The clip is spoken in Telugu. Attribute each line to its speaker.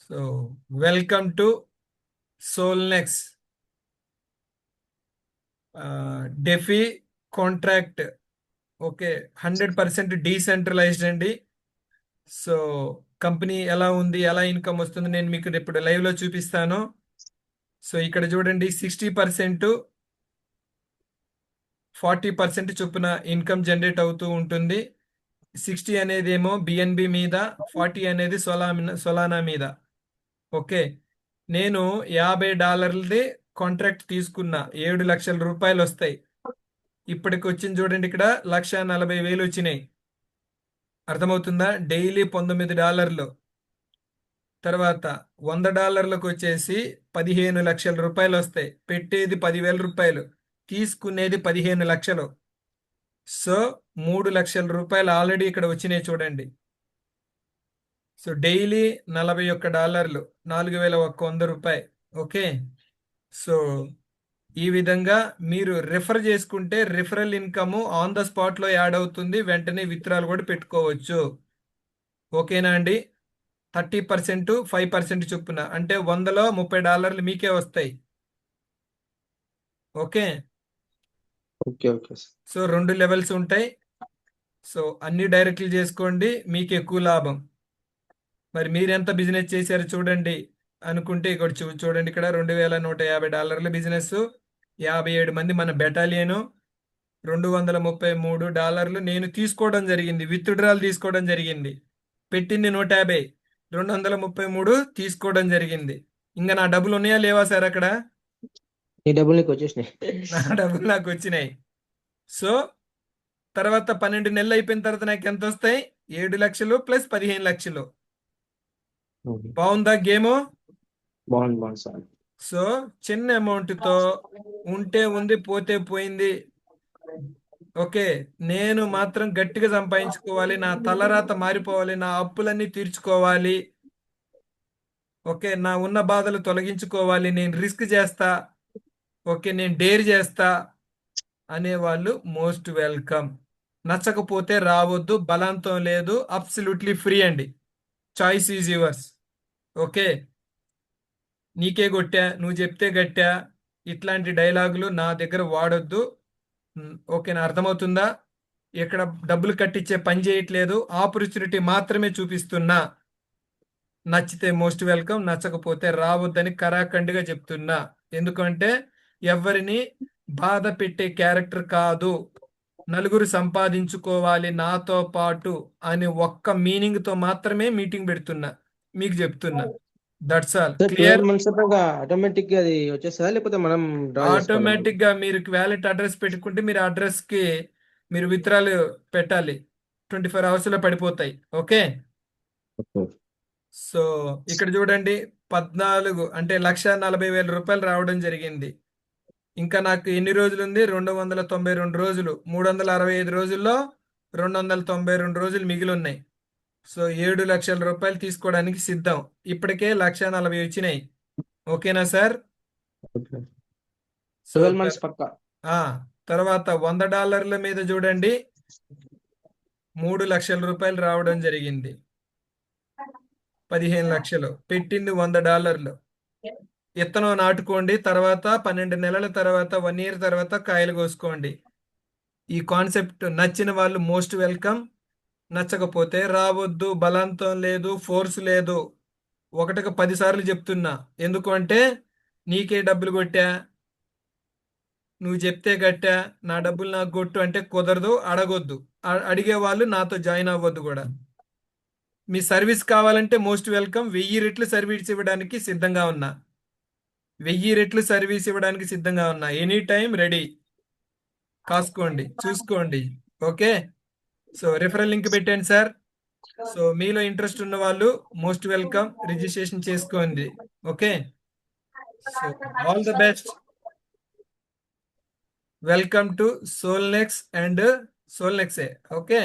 Speaker 1: So welcome to Solnex DeFi contract. Okay, 100% decentralized అండి. సో కంపెనీ ఎలా ఉంది, ఎలా ఇన్కమ్ వస్తుంది నేను మీకు ఇప్పుడు లైవ్ లో చూపిస్తాను. సో ఇక్కడ చూడండి, 60%, 40% చొప్పున ఇన్కమ్ జనరేట్ అవుతూ ఉంటుంది. 60 అనేది ఏమో బిఎన్బి మీద, 40 అనేది సొలానా మీద. ఓకే, నేను $50 కాంట్రాక్ట్ తీసుకున్నా, 7 లక్షల రూపాయలు వస్తాయి. ఇప్పటికి వచ్చింది చూడండి, ఇక్కడ 1,40,000 వచ్చినాయి. అర్థమవుతుందా? డైలీ $19. తర్వాత $100 వచ్చేసి 15 లక్షల రూపాయలు వస్తాయి. పెట్టేది 10,000 రూపాయలు, తీసుకునేది 15 లక్షలు. సో 3 లక్షల రూపాయలు ఆల్రెడీ ఇక్కడ వచ్చినాయి చూడండి. సో డైలీ $41, 4,100 రూపాయలు. ఓకే, సో ఈ విధంగా మీరు రిఫర్ చేసుకుంటే referral income on the spot లో యాడ్ అవుతుంది. వెంటనే విత్డ్రాల్ కూడా పెట్టుకోవచ్చు. ఓకేనా అండి? 30%, 5% చొప్పున అంటే $100లో $30 మీకే వస్తాయి. Okay,
Speaker 2: okay okay sir.
Speaker 1: So 2 levels ఉంటాయి. సో అన్ని డైరెక్ట్లు చేసుకోండి, మీకు ఎక్కువ లాభం. మరి మీరు ఎంత బిజినెస్ చేశారు చూడండి అనుకుంటే ఇక్కడ చూడండి, ఇక్కడ $2,150 బిజినెస్, 57 మంది మన బెటాలియను, $233 నేను తీసుకోవడం జరిగింది, విత్డ్రాల్ తీసుకోవడం జరిగింది. పెట్టింది 150, 233 తీసుకోవడం జరిగింది. ఇంకా నా డబ్బులు ఉన్నాయా లేవా సార్ అక్కడ?
Speaker 2: నీ డబ్బులు నీకు వచ్చేసినాయి.
Speaker 1: నా డబ్బులు నాకు వచ్చినాయి. సో తర్వాత 12 నెలలు అయిపోయిన తర్వాత నాకు ఎంత వస్తాయి? 7 లక్షలు ప్లస్ 15 లక్షలు. బాగుందా గేమ్?
Speaker 2: బాగుంది బాగుంది సార్.
Speaker 1: సో చిన్న అమౌంట్ తో ఉంటే ఉంది, పోతే పోయింది. ఓకే, నేను మాత్రం గట్టిగా సంపాదించుకోవాలి, నా తలరాత మారిపోవాలి, నా అప్పులన్నీ తీర్చుకోవాలి. ఓకే, నా ఉన్న బాధలు తొలగించుకోవాలి, నేను రిస్క్ చేస్తా, ఓకే నేను డేర్ చేస్తా అనేవాళ్ళు మోస్ట్ వెల్కమ్. నచ్చకపోతే రావద్దు, బలవంతం లేదు, అబ్సల్యూట్లీ ఫ్రీ అండి. Choice is yours. ఓకే, నీకే కొట్టా, నువ్వు చెప్తే గట్టా, ఇట్లాంటి డైలాగులు నా దగ్గర వాడొద్దు. ఓకేనా? అర్థమవుతుందా? ఇక్కడ డబ్బులు కట్టించే పని చేయట్లేదు, ఆపర్చునిటీ మాత్రమే చూపిస్తున్నా. నచ్చితే మోస్ట్ వెల్కమ్, నచ్చకపోతే రావద్దని కరాఖండిగా చెప్తున్నా. ఎందుకంటే ఎవరిని బాధ పెట్టే క్యారెక్టర్ కాదు, నలుగురు సంపాదించుకోవాలి నాతో పాటు అని ఒక్క మీనింగ్ తో మాత్రమే మీటింగ్ పెడుతున్నా, మీకు చెప్తున్నా. That's all.
Speaker 2: Sir
Speaker 1: clear?
Speaker 2: 12 months తర్వాత ఆటోమేటిక్ గా అది వచ్చేస్తుందా, లేకపోతే మనం డ్రా చేసుకోవాలి మళ్ళీ?
Speaker 1: ఆటోమేటిక్ గా మీరు వ్యాలెట్ అడ్రస్ పెట్టుకుంటే మీరు అడ్రస్ కి మీరు విత్డ్రాలు పెట్టాలి, 24 అవర్స్ లో పడిపోతాయి. Okay,
Speaker 2: okay.
Speaker 1: సో ఇక్కడ చూడండి, 14 అంటే 1,40,000 రూపాయలు రావడం జరిగింది. ఇంకా నాకు ఎన్ని రోజులు ఉంది? 292 రోజులు. 365 రోజుల్లో 292 రోజులు మిగిలి ఉన్నాయి. సో 7 లక్షల రూపాయలు తీసుకోవడానికి సిద్ధం. ఇప్పటికే 1,40,000 వచ్చినాయి. ఓకేనా సార్?
Speaker 2: ఓకే.
Speaker 1: సో
Speaker 2: 12 months పక్కా.
Speaker 1: ఆ తర్వాత $100 మీద చూడండి, 3 లక్షల రూపాయలు రావడం జరిగింది. 15 లక్షలు పెట్టింది $100. విత్తనం నాటుకోండి, తర్వాత 12 నెలల తర్వాత, 1 ఇయర్ తర్వాత కాయలు కోసుకోండి. ఈ కాన్సెప్ట్ నచ్చిన వాళ్ళు మోస్ట్ వెల్కమ్, నచ్చకపోతే రావద్దు. బలవంతం లేదు, ఫోర్స్ లేదు. ఒకటికి 10 సార్లు చెప్తున్నా. ఎందుకు అంటే నీకే డబ్బులు కొట్టా, నువ్వు చెప్తే గట్టా, నా డబ్బులు నాకు కొట్టు అంటే కుదరదు, అడగొద్దు. అడిగే వాళ్ళు నాతో జాయిన్ అవ్వద్దు కూడా. మీ సర్వీస్ కావాలంటే మోస్ట్ వెల్కమ్, 1000 రెట్లు సర్వీస్ ఇవ్వడానికి సిద్ధంగా ఉన్నా. 1000 రెట్లు సర్వీస్ ఇవ్వడానికి సిద్ధంగా ఉన్నా. Any time ready. కాసుకోండి, చూసుకోండి. ఓకే, సో రిఫరల్ లింక్ పెట్టండి సార్. సో మీలో ఇంట్రెస్ట్ ఉన్న వాళ్ళు మోస్ట్ వెల్కమ్, రిజిస్ట్రేషన్ చేసుకోండి. Okay, so all the best. Welcome to Solnex and సోల్నెక్సే. ఓకే.